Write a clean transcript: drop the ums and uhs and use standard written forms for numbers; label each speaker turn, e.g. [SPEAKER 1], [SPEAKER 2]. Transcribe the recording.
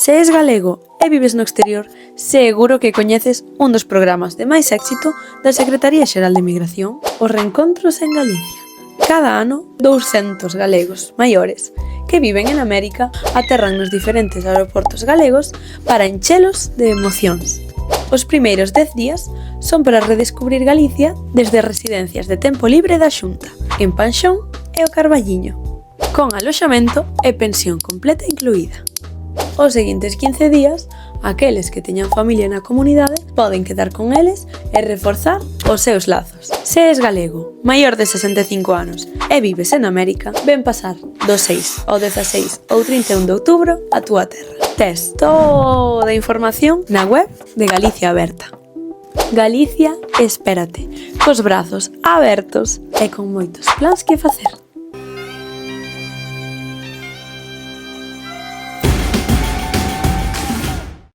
[SPEAKER 1] Se és galego e vives no exterior, seguro que coñeces un dos programas de máis éxito da Secretaría Xeral de Migración, os Reencontros en Galicia. Cada ano, 200 galegos maiores que viven en América aterran nos diferentes aeroportos galegos para enchelos de emocións. Os primeiros 10 días son para redescubrir Galicia desde residencias de tempo libre da Xunta, en Panxón e o Carballiño, con aloxamento e pensión completa incluída. Os seguintes 15 días, aqueles que teñan familia na comunidade poden quedar con eles e reforzar os seus lazos. Se és galego, maior de 65 anos e vives en América, ven pasar do 6 ao 16 ou 31 de outubro a túa terra. Tes toda a información na web de Galicia Aberta. Galicia, espérate, cos brazos abertos e con moitos plans que facer.